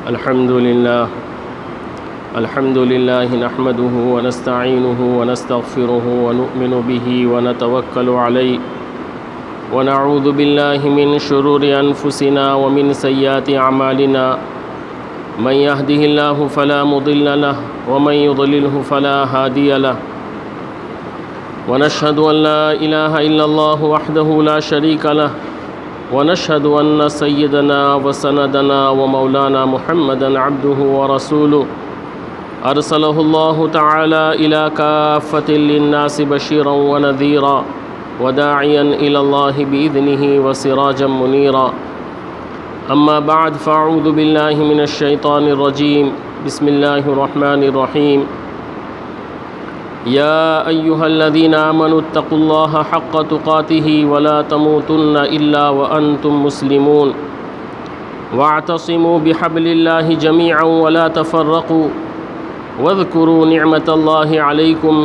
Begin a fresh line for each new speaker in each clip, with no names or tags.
الحمد لله نحمده ونستعينه ونستغفره ونؤمن به ونتوكل عليه ونعوذ بالله من شرور أنفسنا ومن سيئات أعمالنا من يهده الله فلا مضل له ومن يضلله فلا هادي له ونشهد أن لا إله إلا الله وحده لا شريك له ونشهد أن سيدنا وسندنا ومولانا محمدا عبده ورسوله أرسله الله تعالى إلى كافة للناس بشيرا ونذيرا وداعيا إلى الله بإذنه وسراجا منيرا أما بعد فأعوذ بالله من الشيطان الرجيم بسم الله الرحمن الرحيم يا أيها الذين آمنوا اتقوا الله حق تقاته ولا تموتن إلا وأنتم مسلمون واعتصموا بحبل الله جميعا ولا تفرقوا واذكروا نعمة الله عليكم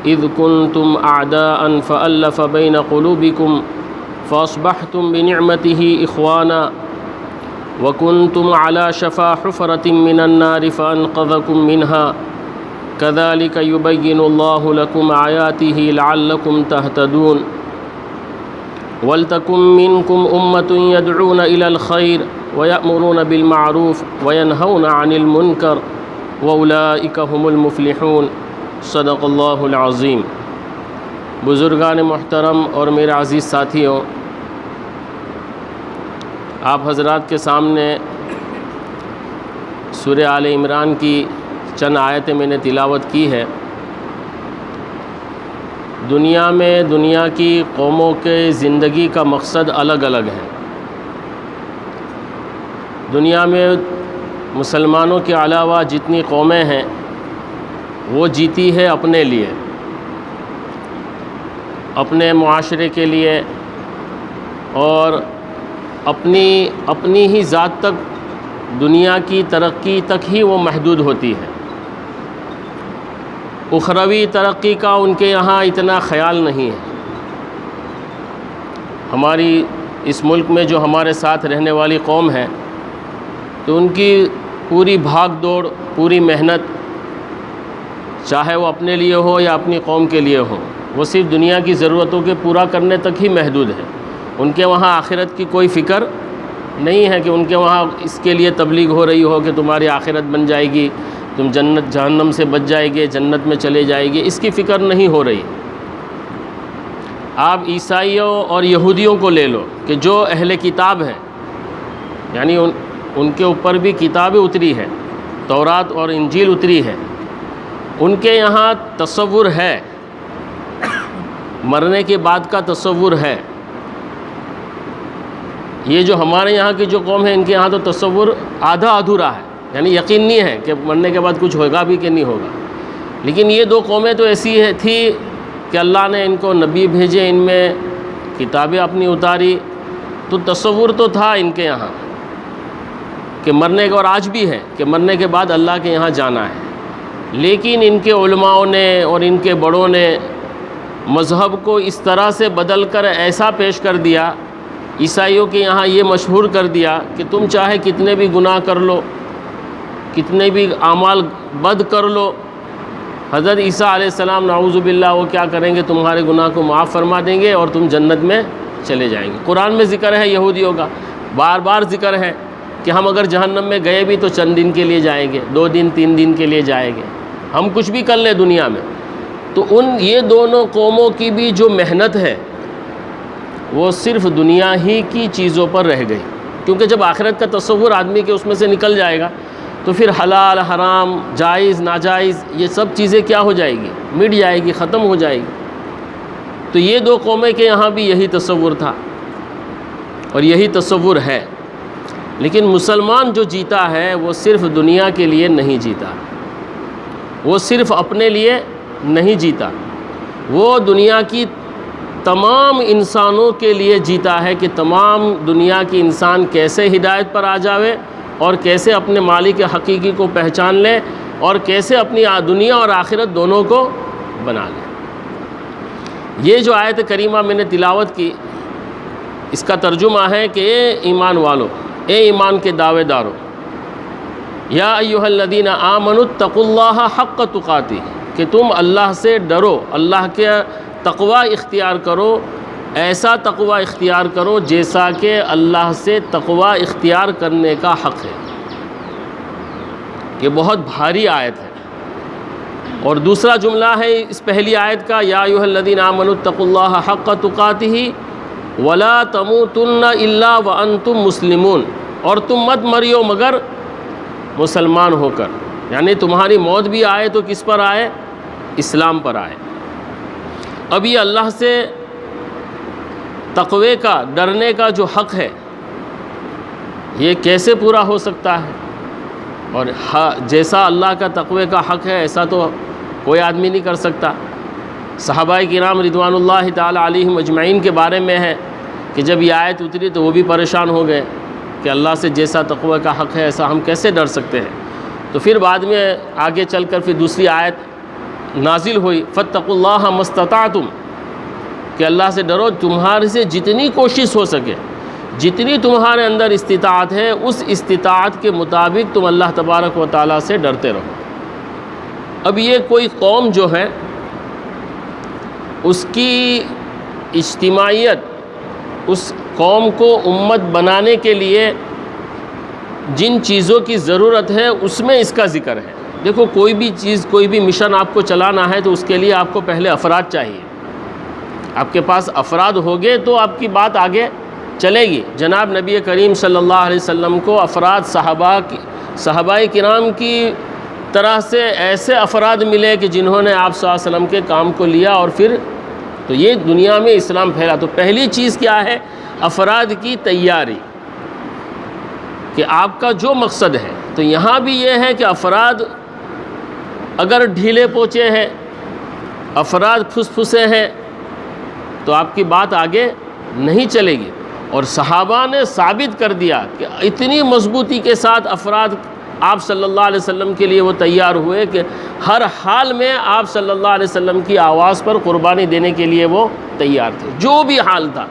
إذ كنتم أعداء فألف بين قلوبكم فأصبحتم بنعمته إخوانا وكنتم على شفا حفرة من النار فأنقذكم منها كذلك يبين الله لكم آياته لعلكم تهتدون ولتكن منكم أمة يدعون إلى الخير ويأمرون بالمعروف وينهون عن المنكر وأولئك هم المفلحون صدق اللہ العظیم۔ بزرگان محترم اور میرے عزیز ساتھیوں، آپ حضرات کے سامنے سورہ آل عمران کی چند آیتیں میں نے تلاوت کی ہے۔ دنیا میں دنیا کی قوموں کے زندگی کا مقصد الگ الگ ہے۔ دنیا میں مسلمانوں کے علاوہ جتنی قومیں ہیں وہ جیتی ہے اپنے لیے، اپنے معاشرے کے لیے، اور اپنی ہی ذات تک دنیا کی ترقی تک ہی وہ محدود ہوتی ہے۔ اخروی ترقی کا ان کے یہاں اتنا خیال نہیں ہے۔ ہماری اس ملک میں جو ہمارے ساتھ رہنے والی قوم ہے تو ان کی پوری بھاگ دوڑ، پوری محنت، چاہے وہ اپنے لیے ہو یا اپنی قوم کے لیے ہو، وہ صرف دنیا کی ضرورتوں کے پورا کرنے تک ہی محدود ہے۔ ان کے وہاں آخرت کی کوئی فکر نہیں ہے کہ ان کے وہاں اس کے لیے تبلیغ ہو رہی ہو کہ تمہاری آخرت بن جائے گی، تم جنت جہنم سے بچ جائے گے، جنت میں چلے جائے گے، اس کی فکر نہیں ہو رہی۔ آپ عیسائیوں اور یہودیوں کو لے لو کہ جو اہل کتاب ہیں، یعنی ان کے اوپر بھی کتابیں اتری ہے، تورات اور انجیل اتری ہے، ان کے یہاں تصور ہے، مرنے کے بعد کا تصور ہے۔ یہ جو ہمارے یہاں کی جو قوم ہے ان کے یہاں تو تصور آدھا ادھورا ہے، یعنی یقین نہیں ہے کہ مرنے کے بعد کچھ ہوگا بھی کہ نہیں ہوگا۔ لیکن یہ دو قومیں تو ایسی تھی کہ اللہ نے ان کو نبی بھیجے، ان میں کتابیں اپنی اتاری، تو تصور تو تھا ان کے یہاں کہ مرنے کا، اور آج بھی ہے کہ مرنے کے بعد اللہ کے یہاں جانا ہے۔ لیکن ان کے علماؤں نے اور ان کے بڑوں نے مذہب کو اس طرح سے بدل کر ایسا پیش کر دیا، عیسائیوں کے یہاں یہ مشہور کر دیا کہ تم چاہے کتنے بھی گناہ کر لو، کتنے بھی اعمال بد کر لو، حضرت عیسیٰ علیہ السلام نعوذ باللہ وہ کیا کریں گے، تمہارے گناہ کو معاف فرما دیں گے اور تم جنت میں چلے جائیں گے۔ قرآن میں ذکر ہے یہودیوں کا، بار بار ذکر ہے کہ ہم اگر جہنم میں گئے بھی تو چند دن کے لیے جائیں گے، 2 دن 3 دن کے لیے جائیں گے، ہم کچھ بھی کر لیں دنیا میں۔ تو یہ دونوں قوموں کی بھی جو محنت ہے وہ صرف دنیا ہی کی چیزوں پر رہ گئی، کیونکہ جب آخرت کا تصور آدمی کے اس میں سے نکل جائے گا تو پھر حلال حرام، جائز ناجائز، یہ سب چیزیں کیا ہو جائے گی، مٹ جائے گی، ختم ہو جائے گی۔ تو یہ دو قومیں کے یہاں بھی یہی تصور تھا اور یہی تصور ہے۔ لیکن مسلمان جو جیتا ہے وہ صرف دنیا کے لیے نہیں جیتا، وہ صرف اپنے لیے نہیں جیتا، وہ دنیا کی تمام انسانوں کے لیے جیتا ہے کہ تمام دنیا کے انسان کیسے ہدایت پر آ جاوے اور کیسے اپنے مالک حقیقی کو پہچان لے اور کیسے اپنی دنیا اور آخرت دونوں کو بنا لے۔ یہ جو آیت کریمہ میں نے تلاوت کی، اس کا ترجمہ ہے کہ اے ایمان والو، اے ایمان کے دعوے دارو، یا ایھا الذین آمنوا اتقوا اللہ حق تقاتہ، کہ تم اللہ سے ڈرو، اللہ کے تقوی اختیار کرو، ایسا تقوی اختیار کرو جیسا کہ اللہ سے تقوی اختیار کرنے کا حق ہے۔ یہ بہت بھاری آیت ہے۔ اور دوسرا جملہ ہے اس پہلی آیت کا، یا ایھا الذین آمنوا اتقوا اللہ حق تقاتہ ولا تموتن الا وانتم مسلمون، اور تم مت مریو مگر مسلمان ہو کر، یعنی تمہاری موت بھی آئے تو کس پر آئے؟ اسلام پر آئے۔ اب یہ اللہ سے تقوی کا، ڈرنے کا جو حق ہے، یہ کیسے پورا ہو سکتا ہے؟ اور جیسا اللہ کا تقوی کا حق ہے ایسا تو کوئی آدمی نہیں کر سکتا۔ صحابہ کرام رضوان اللہ تعالی علیہم اجمعین کے بارے میں ہے کہ جب یہ آیت اتری تو وہ بھی پریشان ہو گئے کہ اللہ سے جیسا تقوی کا حق ہے ایسا ہم کیسے ڈر سکتے ہیں؟ تو پھر بعد میں آگے چل کر پھر دوسری آیت نازل ہوئی، فاتقوا اللہ ما استطعتم، کہ اللہ سے ڈرو تمہارے سے جتنی کوشش ہو سکے، جتنی تمہارے اندر استطاعت ہے اس استطاعت کے مطابق تم اللہ تبارک و تعالیٰ سے ڈرتے رہو۔ اب یہ کوئی قوم جو ہے اس کی اجتماعیت، اس قوم کو امت بنانے کے لیے جن چیزوں کی ضرورت ہے اس میں اس کا ذکر ہے۔ دیکھو کوئی بھی چیز، کوئی بھی مشن آپ کو چلانا ہے تو اس کے لیے آپ کو پہلے افراد چاہیے۔ آپ کے پاس افراد ہوگے تو آپ کی بات آگے چلے گی۔ جناب نبی کریم صلی اللہ علیہ وسلم کو افراد صحابہ کرام کی طرح سے ایسے افراد ملے کہ جنہوں نے آپ صلی اللہ علیہ وسلم کے کام کو لیا اور پھر تو یہ دنیا میں اسلام پھیلا۔ تو پہلی چیز کیا ہے؟ افراد کی تیاری، کہ آپ کا جو مقصد ہے۔ تو یہاں بھی یہ ہے کہ افراد اگر ڈھیلے پوچے ہیں، افراد پھسے ہیں تو آپ کی بات آگے نہیں چلے گی۔ اور صحابہ نے ثابت کر دیا کہ اتنی مضبوطی کے ساتھ افراد آپ صلی اللہ علیہ وسلم کے لیے وہ تیار ہوئے کہ ہر حال میں آپ صلی اللہ علیہ وسلم کی آواز پر قربانی دینے کے لیے وہ تیار تھے، جو بھی حال تھا،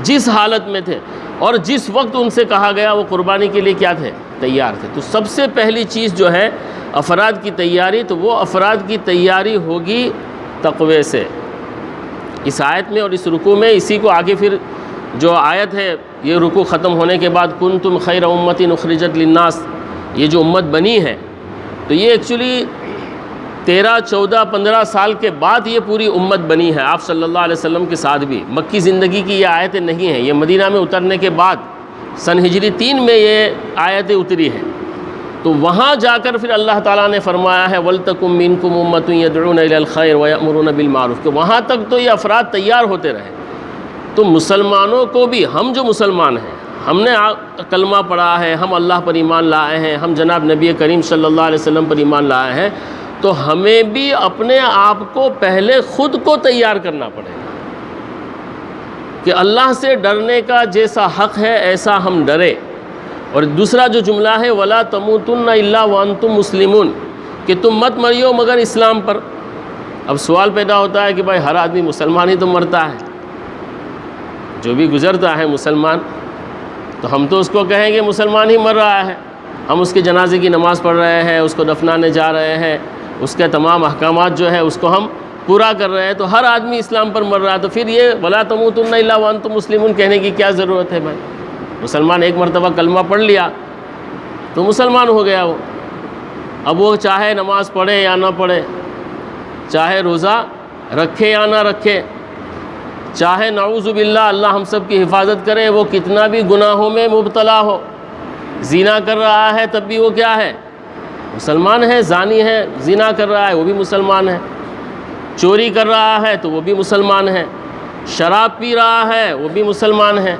جس حالت میں تھے، اور جس وقت ان سے کہا گیا وہ قربانی کے لیے کیا تھے؟ تیار تھے۔ تو سب سے پہلی چیز جو ہے افراد کی تیاری، تو وہ افراد کی تیاری ہوگی تقوی سے۔ اس آیت میں اور اس رکوع میں اسی کو آگے پھر جو آیت ہے، یہ رکوع ختم ہونے کے بعد کنتم خیر امت اخرجت للناس، یہ جو امت بنی ہے تو یہ ایکچولی 13، 14، 15 سال کے بعد یہ پوری امت بنی ہے آپ صلی اللہ علیہ وسلم کے ساتھ بھی۔ مکی زندگی کی یہ آیتیں نہیں ہیں، یہ مدینہ میں اترنے کے بعد سن ہجری 3 میں یہ آیتیں اتری ہیں۔ تو وہاں جا کر پھر اللہ تعالیٰ نے فرمایا ہے وَلْتَكُمْ مِنْكُمْ أُمَّةٌ يَدْعُونَ إِلَى الْخَيْرِ وَيَأْمُرُونَ بِالْمَعْرُوفِ، کہ وہاں تک تو یہ افراد تیار ہوتے رہے۔ تو مسلمانوں کو بھی، ہم جو مسلمان ہیں، ہم نے کلمہ پڑھا ہے، ہم اللہ پر ایمان لائے ہیں، ہم جناب نبی کریم صلی اللہ علیہ وسلم پر ایمان لائے ہیں، تو ہمیں بھی اپنے آپ کو پہلے خود کو تیار کرنا پڑے گا کہ اللہ سے ڈرنے کا جیسا حق ہے ایسا ہم ڈرے۔ اور دوسرا جو جملہ ہے وَلَا تَمُوتُنَّ إِلَّا وَأَنْتُمْ مُسْلِمُونَ، کہ تم مت مریو مگر اسلام پر۔ اب سوال پیدا ہوتا ہے کہ بھائی ہر آدمی مسلمان ہی تو مرتا ہے، جو بھی گزرتا ہے مسلمان، تو ہم تو اس کو کہیں گے مسلمان ہی مر رہا ہے، ہم اس کے جنازے کی نماز پڑھ رہے ہیں، اس کو دفنانے جا رہے ہیں، اس کے تمام احکامات جو ہے اس کو ہم پورا کر رہے ہیں، تو ہر آدمی اسلام پر مر رہا ہے، تو پھر یہ وَلَا تَمُوتُنَّ إِلَّا وَأَنْتُمْ مُسْلِمُونَ کہنے کی کیا ضرورت ہے بھائی؟ مسلمان ایک مرتبہ کلمہ پڑھ لیا تو مسلمان ہو گیا وہ، اب وہ چاہے نماز پڑھے یا نہ پڑھے، چاہے روزہ رکھے یا نہ رکھے، چاہے نعوذ باللہ اللہ ہم سب کی حفاظت کرے وہ کتنا بھی گناہوں میں مبتلا ہو، زنا کر رہا ہے تب بھی وہ کیا ہے؟ مسلمان ہے۔ زانی ہے، زنا کر رہا ہے وہ بھی مسلمان ہے، چوری کر رہا ہے تو وہ بھی مسلمان ہے، شراب پی رہا ہے وہ بھی مسلمان ہے۔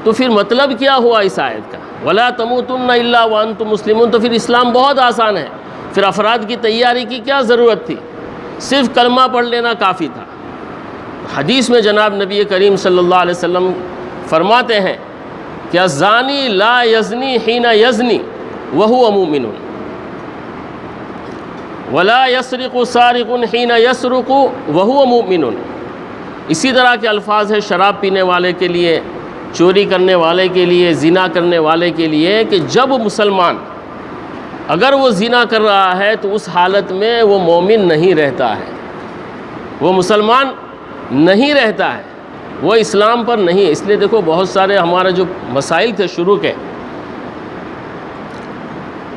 تو پھر مطلب کیا ہوا اس آیت کا؟ وَلَا تَمُوتُنَّ إِلَّا وَأَنْتُمْ مُسْلِمُونَ، تو پھر اسلام بہت آسان ہے، پھر افراد کی تیاری کی کیا ضرورت تھی؟ صرف کلمہ پڑھ لینا کافی تھا۔ حدیث میں جناب نبی کریم صلی اللہ علیہ وسلم فرماتے ہیں کہ الزانی لا یزنی حین یزنی وہو مؤمن ولا یسرق سارق حین یسرق وہو مؤمن۔ اسی طرح کے الفاظ ہیں شراب پینے والے کے لیے، چوری کرنے والے کے لیے، زنا کرنے والے کے لیے، کہ جب مسلمان اگر وہ زنا کر رہا ہے تو اس حالت میں وہ مومن نہیں رہتا ہے، وہ مسلمان نہیں رہتا ہے، وہ اسلام پر نہیں ہے۔ اس لیے دیکھو بہت سارے ہمارے جو مسائل تھے شروع کے،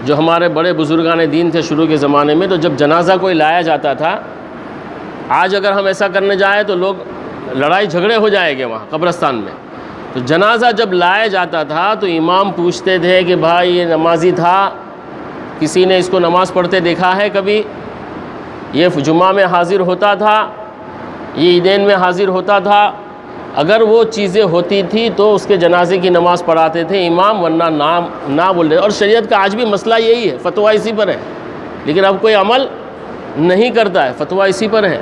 جو ہمارے بڑے بزرگان دین تھے شروع کے زمانے میں، تو جب جنازہ کوئی لایا جاتا تھا، آج اگر ہم ایسا کرنے جائیں تو لوگ لڑائی جھگڑے ہو جائیں گے وہاں قبرستان میں۔ تو جنازہ جب لایا جاتا تھا تو امام پوچھتے تھے کہ بھائی یہ نمازی تھا، کسی نے اس کو نماز پڑھتے دیکھا ہے کبھی؟ یہ جمعہ میں حاضر ہوتا تھا، یہ عیدین میں حاضر ہوتا تھا؟ اگر وہ چیزیں ہوتی تھی تو اس کے جنازے کی نماز پڑھاتے تھے امام، ورنہ نام نہ بول رہے۔ اور شریعت کا آج بھی مسئلہ یہی ہے، فتویٰ اسی پر ہے، لیکن اب کوئی عمل نہیں کرتا ہے۔ فتویٰ اسی پر ہے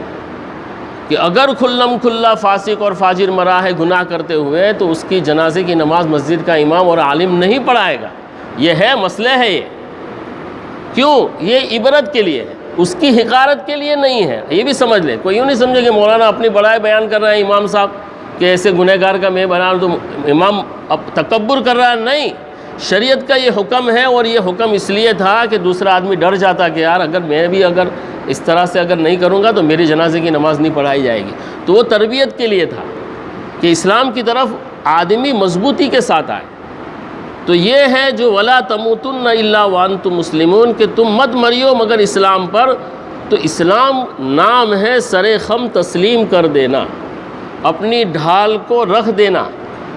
کہ اگر کھلم کھلا فاسق اور فاجر مرا ہے گناہ کرتے ہوئے تو اس کی جنازے کی نماز مسجد کا امام اور عالم نہیں پڑھائے گا۔ یہ ہے مسئلہ ہے یہ، کیوں؟ یہ عبرت کے لیے ہے، اس کی حقارت کے لیے نہیں ہے۔ یہ بھی سمجھ لے، کوئی یوں نہیں سمجھے کہ مولانا اپنی بڑائی بیان کر رہا ہے امام صاحب کہ ایسے گنہگار کا میں بنا تو امام اب تکبر کر رہا ہے۔ نہیں، شریعت کا یہ حکم ہے، اور یہ حکم اس لیے تھا کہ دوسرا آدمی ڈر جاتا کہ یار اگر میں بھی اگر اس طرح سے اگر نہیں کروں گا تو میری جنازے کی نماز نہیں پڑھائی جائے گی۔ تو وہ تربیت کے لیے تھا کہ اسلام کی طرف آدمی مضبوطی کے ساتھ آئے۔ تو یہ ہے جو وَلَا تَمُوتُنَّ إِلَّا وَأَنْتُمْ مُسْلِمُونَ کہ تم مت مریو مگر اسلام پر۔ تو اسلام نام ہے سر خم تسلیم کر دینا، اپنی ڈھال کو رکھ دینا،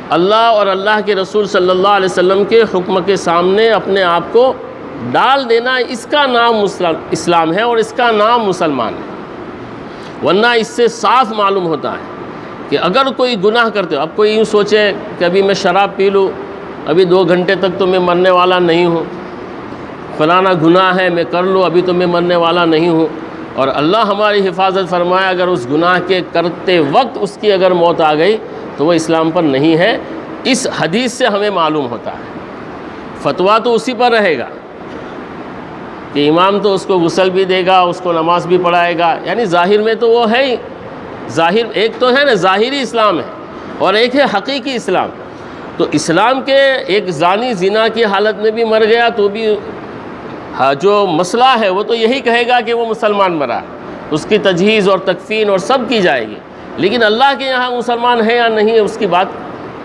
اللہ اور اللہ کے رسول صلی اللہ علیہ وسلم کے حکم کے سامنے اپنے آپ کو ڈال دینا۔ اس کا نام اسلام ہے اور اس کا نام مسلمان ہے۔ ورنہ اس سے صاف معلوم ہوتا ہے کہ اگر کوئی گناہ کرتے ہو، اب کوئی یوں سوچے کہ ابھی میں شراب پی لوں، ابھی 2 گھنٹے تک تو میں مرنے والا نہیں ہوں، فلانا گناہ ہے میں کر لوں، ابھی تو میں مرنے والا نہیں ہوں، اور اللہ ہماری حفاظت فرمائے اگر اس گناہ کے کرتے وقت اس کی اگر موت آ گئی تو وہ اسلام پر نہیں ہے۔ اس حدیث سے ہمیں معلوم ہوتا ہے۔ فتویٰ تو اسی پر رہے گا کہ امام تو اس کو غسل بھی دے گا، اس کو نماز بھی پڑھائے گا، یعنی ظاہر میں تو وہ ہے ہی، ظاہر ایک تو ہے نا ظاہری اسلام ہے اور ایک ہے حقیقی اسلام۔ تو اسلام کے ایک زانی زنا کی حالت میں بھی مر گیا تو بھی جو مسئلہ ہے وہ تو یہی کہے گا کہ وہ مسلمان مرا، اس کی تجہیز اور تکفین اور سب کی جائے گی، لیکن اللہ کے یہاں مسلمان ہے یا نہیں ہے اس کی بات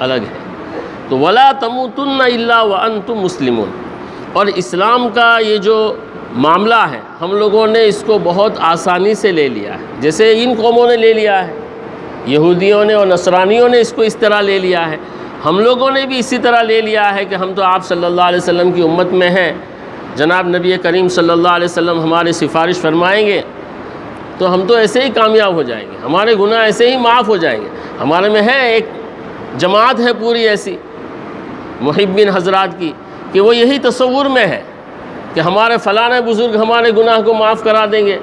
الگ ہے۔ تو وَلَا تَمُوتُنَّ إِلَّا وَأَنْتُمْ مُسْلِمُونَ۔ اور اسلام کا یہ جو معاملہ ہے ہم لوگوں نے اس کو بہت آسانی سے لے لیا ہے، جیسے ان قوموں نے لے لیا ہے، یہودیوں نے اور نصرانیوں نے اس کو اس طرح لے لیا ہے، ہم لوگوں نے بھی اسی طرح لے لیا ہے کہ ہم تو آپ صلی اللہ علیہ وسلم کی امت میں ہیں، جناب نبی کریم صلی اللہ علیہ وسلم ہماری سفارش فرمائیں گے تو ہم تو ایسے ہی کامیاب ہو جائیں گے، ہمارے گناہ ایسے ہی معاف ہو جائیں گے۔ ہمارے میں ہے ایک جماعت ہے پوری ایسی محبین حضرات کی کہ وہ یہی تصور میں ہے کہ ہمارے فلاں بزرگ ہمارے گناہ کو معاف کرا دیں گے،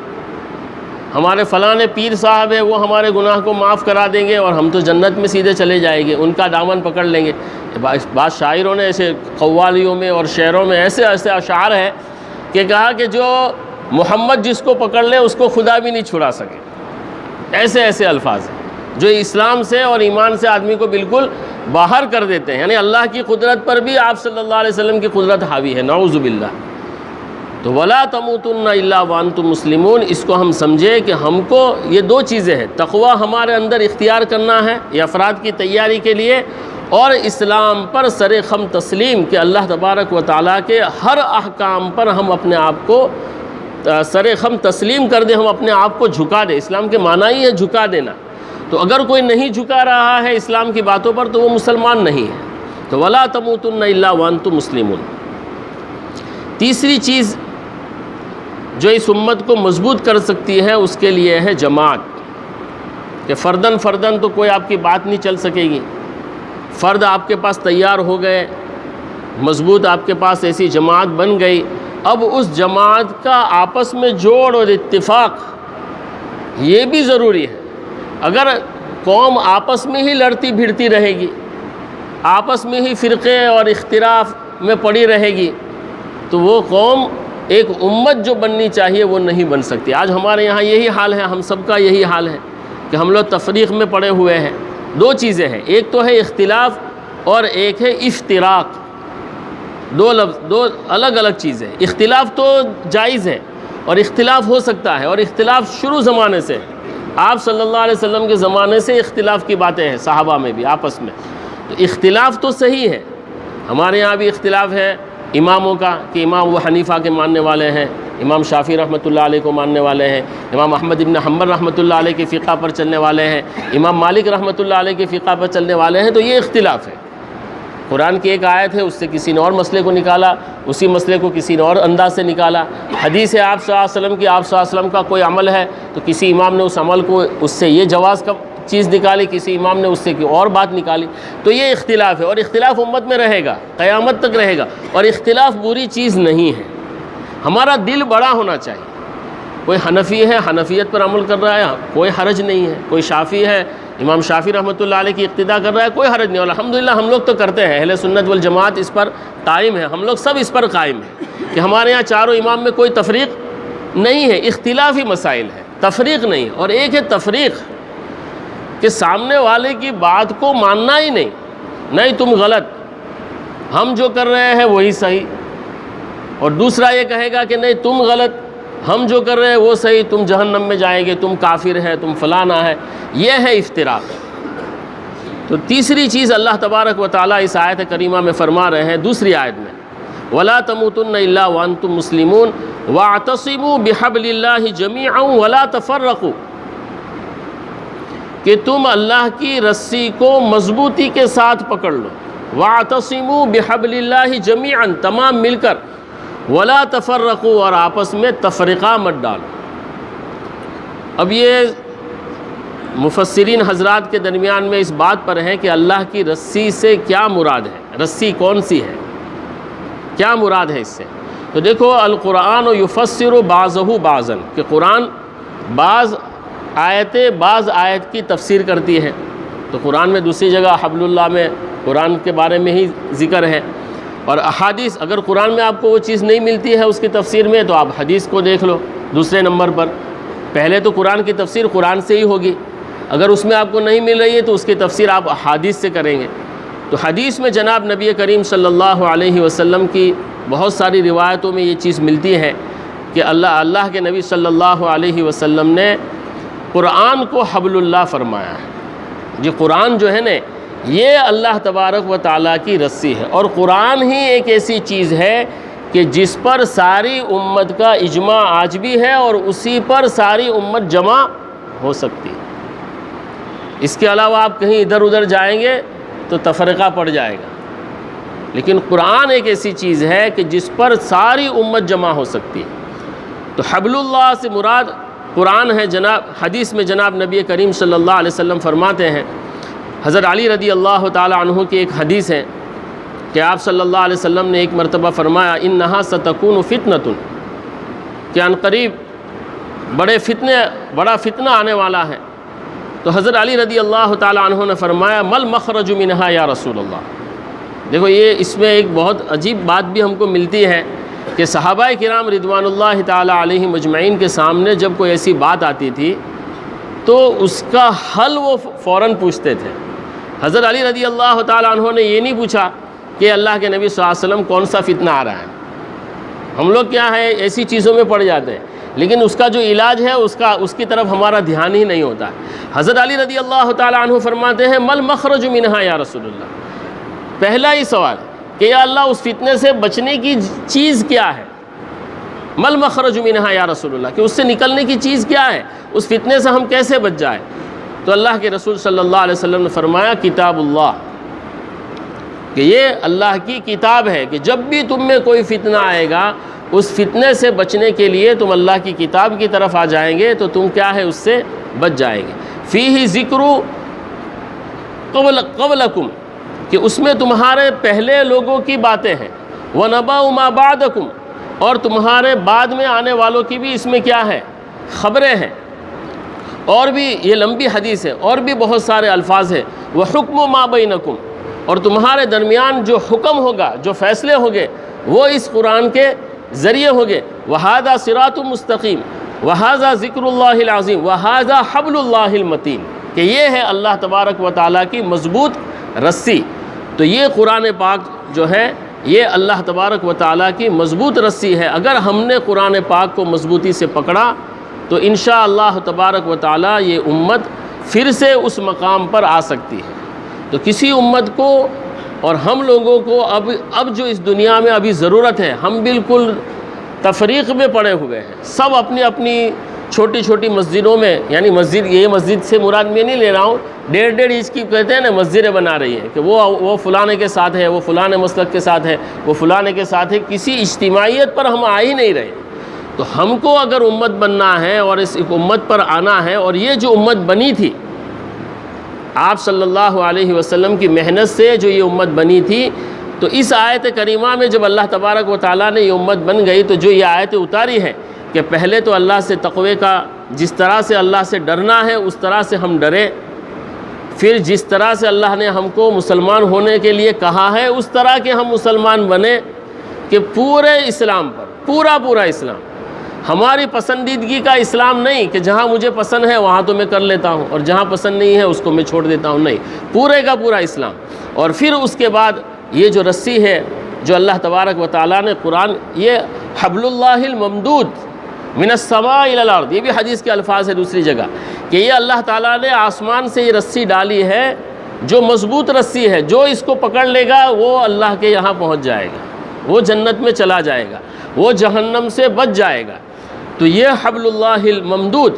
ہمارے فلاں پیر صاحب ہے وہ ہمارے گناہ کو معاف کرا دیں گے اور ہم تو جنت میں سیدھے چلے جائیں گے، ان کا دامن پکڑ لیں گے۔ بعض شاعروں نے ایسے قوالیوں میں اور شعروں میں ایسے ایسے اشعار ہیں کہ کہا کہ جو محمد جس کو پکڑ لے اس کو خدا بھی نہیں چھڑا سکے، ایسے ایسے الفاظ ہیں جو اسلام سے اور ایمان سے آدمی کو بالکل باہر کر دیتے ہیں، یعنی اللہ کی قدرت پر بھی آپ صلی اللہ علیہ وسلم کی قدرت حاوی ہے، نعوذ باللہ۔ تو وَلَا تَمُوتُنَّ إِلَّا وَأَنْتُمْ مُسْلِمُونَ، اس کو ہم سمجھے کہ ہم کو یہ 2 چیزیں ہیں، تقوی ہمارے اندر اختیار کرنا ہے یہ افراد کی تیاری کے لیے، اور اسلام پر سر خم تسلیم کہ اللہ تبارک و تعالیٰ کے ہر احکام پر ہم اپنے آپ کو سر خم تسلیم کر دیں، ہم اپنے آپ کو جھکا دیں۔ اسلام کے معنی ہی ہے جھکا دینا۔ تو اگر کوئی نہیں جھکا رہا ہے اسلام کی باتوں پر تو وہ مسلمان نہیں ہے۔ تو وَلَا تَمُوتُنَّ إِلَّا وَأَنْتُمْ مُسْلِمُونَ۔ تیسری چیز جو اس امت کو مضبوط کر سکتی ہے اس کے لیے ہے جماعت، کہ فردن فردن تو کوئی آپ کی بات نہیں چل سکے گی، فرد آپ کے پاس تیار ہو گئے، مضبوط آپ کے پاس ایسی جماعت بن گئی، اب اس جماعت کا آپس میں جوڑ اور اتفاق یہ بھی ضروری ہے۔ اگر قوم آپس میں ہی لڑتی بھیڑتی رہے گی، آپس میں ہی فرقے اور اختلاف میں پڑی رہے گی تو وہ قوم ایک امت جو بننی چاہیے وہ نہیں بن سکتی۔ آج ہمارے یہاں یہی حال ہے، ہم سب کا یہی حال ہے کہ ہم لوگ تفریق میں پڑے ہوئے ہیں۔ 2 چیزیں ہیں، ایک تو ہے اختلاف اور ایک ہے افتراق۔ دو الگ الگ چیزیں. اختلاف تو جائز ہے اور اختلاف ہو سکتا ہے، اور اختلاف شروع زمانے سے، آپ صلی اللہ علیہ وسلم کے زمانے سے اختلاف کی باتیں ہیں صحابہ میں بھی آپس میں. تو اختلاف تو صحیح ہے. ہمارے یہاں بھی اختلاف ہے اماموں کا کہ امام ابو حنیفہ کے ماننے والے ہیں، امام شافعی رحمۃ اللہ علیہ کو ماننے والے ہیں، امام احمد ابن حنبل رحمۃ اللہ علیہ کے فقہ پر چلنے والے ہیں، امام مالک رحمۃ اللہ علیہ کے فقہ پر چلنے والے ہیں. تو یہ اختلاف ہے. قرآن کی ایک آیت ہے، اس سے کسی نے اور مسئلے کو نکالا، اسی مسئلے کو کسی نے اور انداز سے نکالا. حدیث ہے آپ صلی اللہ علیہ وسلم کی، آپ صلی اللہ علیہ وسلم کا کوئی عمل ہے تو کسی امام نے اس عمل کو اس سے یہ جواز کا چیز نکالی، کسی امام نے اس سے کوئی اور بات نکالی. تو یہ اختلاف ہے، اور اختلاف امت میں رہے گا، قیامت تک رہے گا. اور اختلاف بری چیز نہیں ہے. ہمارا دل بڑا ہونا چاہیے. کوئی حنفی ہے، حنفیت پر عمل کر رہا ہے، کوئی حرج نہیں ہے. کوئی شافعی ہے، امام شافعی رحمۃ اللہ علیہ کی اقتداء کر رہا ہے، کوئی حرج نہیں. اور الحمدللہ ہم لوگ تو کرتے ہیں، اہل سنت والجماعت اس پر قائم ہے. ہم لوگ سب اس پر قائم ہیں کہ ہمارے یہاں چاروں امام میں کوئی تفریق نہیں ہے. اختلافی مسائل ہے، تفریق نہیں. اور ایک ہے تفریق کہ سامنے والے کی بات کو ماننا ہی نہیں تم غلط، ہم جو کر رہے ہیں وہی صحیح. اور دوسرا یہ کہے گا کہ نہیں تم غلط، ہم جو کر رہے ہیں وہ صحیح، تم جہنم میں جائیں گے، تم کافر ہے، تم فلانا ہے. یہ ہے افتراق. تو تیسری چیز اللہ تبارک و تعالیٰ اس آیت کریمہ میں فرما رہے ہیں دوسری آیت میں، وَلَا تَمُوتُنَّ إِلَّا وَأَنْتُمْ مُسْلِمُونَ وَاعْتَصِمُوا بِحَبْلِ اللَّهِ جَمِيعًا وَلَا تَفَرَّقُوا، کہ تم اللہ کی رسی کو مضبوطی کے ساتھ پکڑ لو. وَاعْتَصِمُوا بِحَبْلِ اللَّهِ جَمِيعًا، تمام مل کر، وَلَا تَفَرَّقُوا، اور آپس میں تفرقہ مت ڈالو. اب یہ مفسرین حضرات کے درمیان میں اس بات پر ہے کہ اللہ کی رسی سے کیا مراد ہے، رسی کون سی ہے، کیا مراد ہے اس سے. تو دیکھو، القرآن یفسر بعضہ بعضا، کہ قرآن بعض آیت کی تفسیر کرتی ہے. تو قرآن میں دوسری جگہ حبل اللہ میں قرآن کے بارے میں ہی ذکر ہے. اور احادیث، اگر قرآن میں آپ کو وہ چیز نہیں ملتی ہے اس کی تفسیر میں، تو آپ حدیث کو دیکھ لو دوسرے نمبر پر. پہلے تو قرآن کی تفسیر قرآن سے ہی ہوگی، اگر اس میں آپ کو نہیں مل رہی ہے تو اس کی تفسیر آپ احادیث سے کریں گے. تو حدیث میں جناب نبی کریم صلی اللہ علیہ وسلم کی بہت ساری روایتوں میں یہ چیز ملتی ہے کہ اللہ کے نبی صلی اللہ علیہ وسلم نے قرآن کو حبل اللہ فرمایا ہے. یہ قرآن جو ہے نا، یہ اللہ تبارک و تعالیٰ کی رسی ہے. اور قرآن ہی ایک ایسی چیز ہے کہ جس پر ساری امت کا اجماع آج بھی ہے، اور اسی پر ساری امت جمع ہو سکتی ہے. اس کے علاوہ آپ کہیں ادھر ادھر جائیں گے تو تفرقہ پڑ جائے گا. لیکن قرآن ایک ایسی چیز ہے کہ جس پر ساری امت جمع ہو سکتی ہے. تو حبل اللہ سے مراد قرآن ہے. حدیث میں جناب نبی کریم صلی اللہ علیہ وسلم فرماتے ہیں، حضرت علی رضی اللہ تعالی عنہ کی ایک حدیث ہے کہ آپ صلی اللہ علیہ وسلم نے ایک مرتبہ فرمایا، انہا ستکون فتنۃ، کہ ان قریب بڑا فتنہ آنے والا ہے. تو حضرت علی رضی اللہ تعالی عنہ نے فرمایا، مل مخرج منہا یا رسول اللہ. دیکھو، اس میں ایک بہت عجیب بات بھی ہم کو ملتی ہے کہ صحابہ کرام رضوان اللہ تعالی علیہم اجمعین کے سامنے جب کوئی ایسی بات آتی تھی تو اس کا حل وہ فوراً پوچھتے تھے. حضرت علی رضی اللہ تعالی عنہ نے یہ نہیں پوچھا کہ اللہ کے نبی صلی اللہ علیہ وسلم کون سا فتنہ آ رہا ہے. ہم لوگ کیا ہے، ایسی چیزوں میں پڑ جاتے ہیں، لیکن اس کا جو علاج ہے اس کی طرف ہمارا دھیان ہی نہیں ہوتا. حضرت علی رضی اللہ تعالی عنہ فرماتے ہیں، مل مخرج منہا یا رسول اللہ. پہلا ہی سوال کہ یا اللہ اس فتنے سے بچنے کی چیز کیا ہے، مل مخرج منہا یا رسول اللہ، کہ اس سے نکلنے کی چیز کیا ہے، اس فتنے سے ہم کیسے بچ جائیں. تو اللہ کے رسول صلی اللہ علیہ وسلم نے فرمایا، کتاب اللہ، کہ یہ اللہ کی کتاب ہے کہ جب بھی تم میں کوئی فتنہ آئے گا، اس فتنے سے بچنے کے لیے تم اللہ کی کتاب کی طرف آ جائیں گے تو تم کیا ہے، اس سے بچ جائیں گے. فیہ ذکر قبلکم، کہ اس میں تمہارے پہلے لوگوں کی باتیں ہیں. وَنَبَأُ مَا بَعْدَكُمْ، اور تمہارے بعد میں آنے والوں کی بھی اس میں کیا ہے، خبریں ہیں. اور بھی یہ لمبی حدیث ہے، اور بھی بہت سارے الفاظ ہیں. وَحُکْمُ مَا بَيْنَكُمْ، اور تمہارے درمیان جو حکم ہوگا، جو فیصلے ہوگے، وہ اس قرآن کے ذریعے ہوگے. وَهَذَا صِرَاطٌ مُسْتَقِيمٌ وَهَذَا ذِكْرُ اللَّهِ الْعَظِيمُ وَهَذَا حَبْلُ اللَّهِ الْمَتِينُ، کہ یہ ہے اللہ تبارک و تعالیٰ کی مضبوط رسی. تو یہ قرآن پاک جو ہے یہ اللہ تبارک و تعالیٰ کی مضبوط رسی ہے. اگر ہم نے قرآن پاک کو مضبوطی سے پکڑا تو انشاءاللہ تبارک و تعالیٰ یہ امت پھر سے اس مقام پر آ سکتی ہے. تو کسی امت کو اور ہم لوگوں کو اب جو اس دنیا میں ابھی ضرورت ہے، ہم بالکل تفریق میں پڑے ہوئے ہیں. سب اپنی اپنی چھوٹی چھوٹی مسجدوں میں، یعنی مسجد، یہ مسجد سے مراد میں نہیں لے رہا ہوں، 1.5 انچ کی کہتے ہیں نا مسجدیں بنا رہی ہیں کہ وہ فلانے کے ساتھ ہے، وہ فلانے مسلک کے ساتھ ہے، وہ فلانے کے ساتھ ہے. کسی اجتماعیت پر ہم آ ہی نہیں رہے. تو ہم کو اگر امت بننا ہے اور اس امت پر آنا ہے، اور یہ جو امت بنی تھی آپ صلی اللہ علیہ وسلم کی محنت سے جو یہ امت بنی تھی، تو اس آیت کریمہ میں جب اللہ تبارک و تعالیٰ نے یہ امت بن گئی تو جو یہ آیت اتاری ہے کہ پہلے تو اللہ سے تقوی کا، جس طرح سے اللہ سے ڈرنا ہے اس طرح سے ہم ڈریں، پھر جس طرح سے اللہ نے ہم کو مسلمان ہونے کے لیے کہا ہے اس طرح کے ہم مسلمان بنیں کہ پورے اسلام پر پورا اسلام، ہماری پسندیدگی کا اسلام نہیں کہ جہاں مجھے پسند ہے وہاں تو میں کر لیتا ہوں اور جہاں پسند نہیں ہے اس کو میں چھوڑ دیتا ہوں، نہیں، پورے کا پورا اسلام. اور پھر اس کے بعد یہ جو رسی ہے جو اللہ تبارک و تعالیٰ نے قرآن، یہ حبل اللہ الممدود من السماء الى الارض، یہ بھی حدیث کے الفاظ ہے دوسری جگہ کہ یہ اللہ تعالیٰ نے آسمان سے یہ رسی ڈالی ہے جو مضبوط رسی ہے، جو اس کو پکڑ لے گا وہ اللہ کے یہاں پہنچ جائے گا، وہ جنت میں چلا جائے گا، وہ جہنم سے بچ جائے گا. تو یہ حبل اللہ الممدود،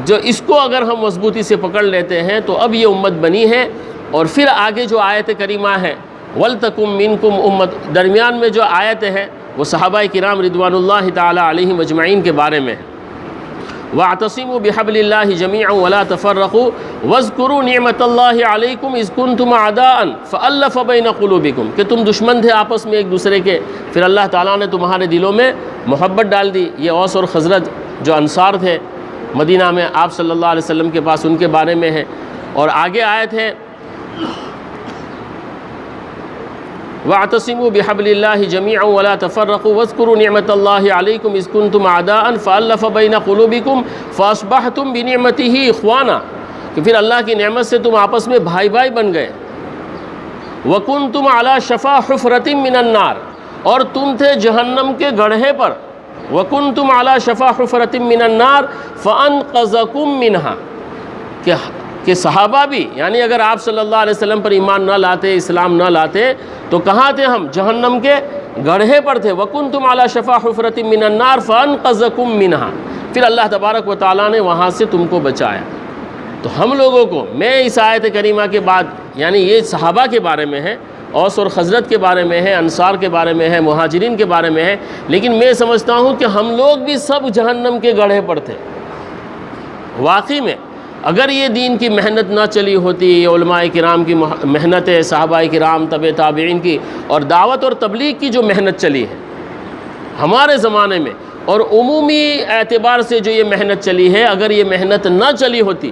جو اس کو اگر ہم مضبوطی سے پکڑ لیتے ہیں تو اب یہ امت بنی ہے. اور پھر آگے جو آیت کریمہ ہے وَلْتَكُمْ مِنْكُمْ أُمَّةٌ، درمیان میں جو آیت ہے وہ صحابہ کرام رضوان اللہ تعالی علیہم اجمعین کے بارے میں ہے. وَاعْتَصِمُوا بِحَبْلِ اللَّهِ جَمِيعًا وَلَا تَفَرَّقُوا وَاذْكُرُوا نِعْمَةَ اللَّهِ عَلَيْكُمْ إِذْ كُنْتُمْ أَعْدَاءً فَأَلَّفَ بَيْنَ قُلُوبِكُمْ، کہ تم دشمن تھے آپس میں ایک دوسرے کے، پھر اللہ تعالیٰ نے تمہارے دلوں میں محبت ڈال دی. یہ اوس اور خزرج جو انصار تھے مدینہ میں آپ صلی اللہ علیہ وسلم کے پاس، ان کے بارے میں ہے. اور آگے آیت ہے وَاعْتَصِمُوا بِحَبْلِ اللَّهِ جَمِيعًا وَلَا تَفَرَّقُوا وَاذْكُرُوا نِعْمَةَ اللَّهِ عَلَيْكُمْ إِذْ كُنْتُمْ أَعْدَاءً فَأَلَّفَ بَيْنَ قُلُوبِكُمْ فَأَصْبَحْتُمْ بِنِعْمَتِهِ إِخْوَانًا، کہ پھر اللہ کی نعمت سے تم آپس میں بھائی بن گئے. وَكُنْتُمْ عَلَى شَفَا حُفْرَةٍ مِّنَ النَّارِ، اور تم تھے جہنم کے گڑھے پر. وَكُنْتُمْ عَلَى شَفَا حُفْرَةٍ مِّنَ النَّارِ فَأَنْقَذَكُم مِّنْهَا، کہ صحابہ بھی، یعنی اگر آپ صلی اللہ علیہ وسلم پر ایمان نہ لاتے، اسلام نہ لاتے تو کہاں تھے ہم؟ جہنم کے گڑھے پر تھے. وَكُنْتُمْ عَلَى شَفَا حُفْرَةٍ مِّنَ النَّارِ فَأَنْقَذَكُم مِّنْهَا، پھر اللہ تبارک و تعالیٰ نے وہاں سے تم کو بچایا. تو ہم لوگوں کو، میں اس آیت کریمہ کے بعد، یعنی یہ صحابہ کے بارے میں ہے، اوس اور خزرج کے بارے میں ہے، انصار کے بارے میں ہے، مہاجرین کے بارے میں ہے، لیکن میں سمجھتا ہوں کہ ہم لوگ بھی سب جہنم کے گڑھے پر تھے. واقعی میں اگر یہ دین کی محنت نہ چلی ہوتی، یہ علماء کرام کی محنت ہے، صحابہ کرام، تبع تابعین کی، اور دعوت اور تبلیغ کی جو محنت چلی ہے ہمارے زمانے میں، اور عمومی اعتبار سے جو یہ محنت چلی ہے، اگر یہ محنت نہ چلی ہوتی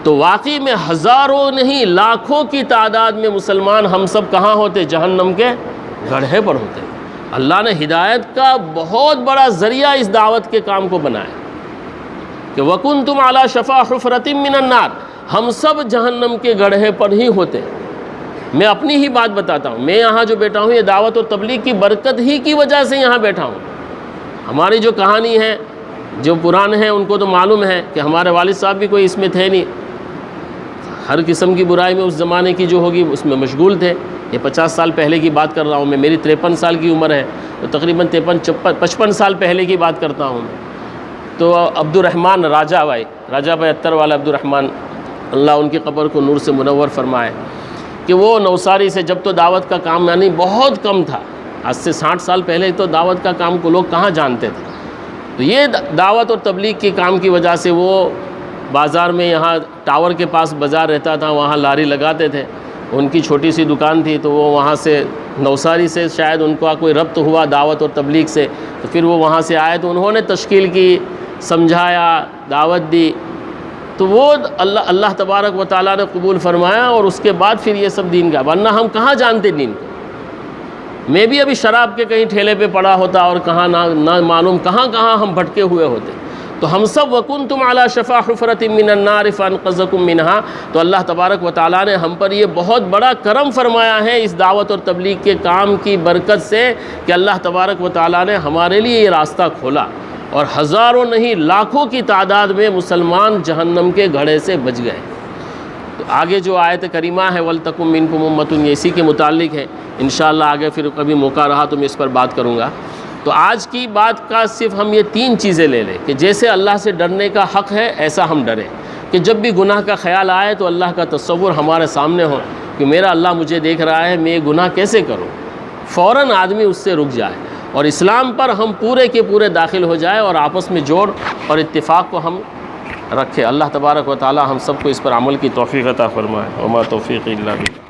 تو واقعی میں ہزاروں نہیں لاکھوں کی تعداد میں مسلمان ہم سب کہاں ہوتے؟ جہنم کے گڑھے پر ہوتے. اللہ نے ہدایت کا بہت بڑا ذریعہ اس دعوت کے کام کو بنایا کہ وَكُنْتُمْ عَلَى شَفَا حُفْرَةٍ مِّنَ النَّارِ، ہم سب جہنم کے گڑھے پر ہی ہوتے. میں اپنی ہی بات بتاتا ہوں، میں یہاں جو بیٹھا ہوں یہ دعوت اور تبلیغ کی برکت ہی کی وجہ سے یہاں بیٹھا ہوں. ہماری جو کہانی ہے، جو پرانے ہیں ان کو تو معلوم ہے کہ ہمارے والد صاحب بھی کوئی اس میں تھے نہیں، ہر قسم کی برائی میں اس زمانے کی جو ہوگی اس میں مشغول تھے. یہ 50 سال پہلے کی بات کر رہا ہوں میں، میری 53 سال کی عمر ہے تو تقریباً 55 سال پہلے کی بات کرتا ہوں. تو عبد الرحمن راجہ بھائی اتر والا عبد الرحمن، اللہ ان کی قبر کو نور سے منور فرمائے، کہ وہ نوساری سے، جب تو دعوت کا کام یعنی بہت کم تھا، آج سے 60 سال پہلے تو دعوت کا کام کو لوگ کہاں جانتے تھے. تو یہ دعوت اور تبلیغ کے کام کی وجہ سے وہ بازار میں، یہاں ٹاور کے پاس بازار رہتا تھا، وہاں لاری لگاتے تھے. ان کی چھوٹی سی دکان تھی تو وہ وہاں سے نوساری سے شاید ان کو کوئی ربط ہوا دعوت اور تبلیغ سے، تو پھر وہ وہاں سے آئے تو انہوں نے تشکیل کی، سمجھایا، دعوت دی، تو وہ اللہ تبارک و تعالیٰ نے قبول فرمایا. اور اس کے بعد پھر یہ سب دین کا، ورنہ ہم کہاں جانتے دین کو. میں بھی ابھی شراب کے کہیں ٹھیلے پہ پڑا ہوتا اور کہاں نہ معلوم کہاں ہم بھٹکے ہوئے ہوتے. تو ہم سب وَكُنْتُمْ عَلَى شَفَا حُفْرَةٍ مِّنَ النَّارِ فَأَنْقَذَكُم مِّنْهَا، تو اللہ تبارک و تعالیٰ نے ہم پر یہ بہت بڑا کرم فرمایا ہے اس دعوت اور تبلیغ کے کام کی برکت سے کہ اللہ تبارک و تعالیٰ نے ہمارے لیے یہ راستہ کھولا، اور ہزاروں نہیں لاکھوں کی تعداد میں مسلمان جہنم کے گھڑے سے بچ گئے۔ تو آگے جو آیت کریمہ ہے وَلْتَكُن مِّنكُمْ أُمَّةٌ، یہ اسی کے متعلق ہے، انشاءاللہ آگے پھر کبھی موقع رہا تو میں اس پر بات کروں گا۔ تو آج کی بات کا صرف ہم یہ 3 چیزیں لے لیں کہ جیسے اللہ سے ڈرنے کا حق ہے ایسا ہم ڈریں، کہ جب بھی گناہ کا خیال آئے تو اللہ کا تصور ہمارے سامنے ہو کہ میرا اللہ مجھے دیکھ رہا ہے، میں یہ گناہ کیسے کروں، فوراً آدمی اس سے رک جائے، اور اسلام پر ہم پورے کے پورے داخل ہو جائے اور آپس میں جوڑ اور اتفاق کو ہم رکھے۔ اللہ تبارک و تعالی ہم سب کو اس پر عمل کی توفیق عطا فرمائے۔ وما توفیق الا باللہ۔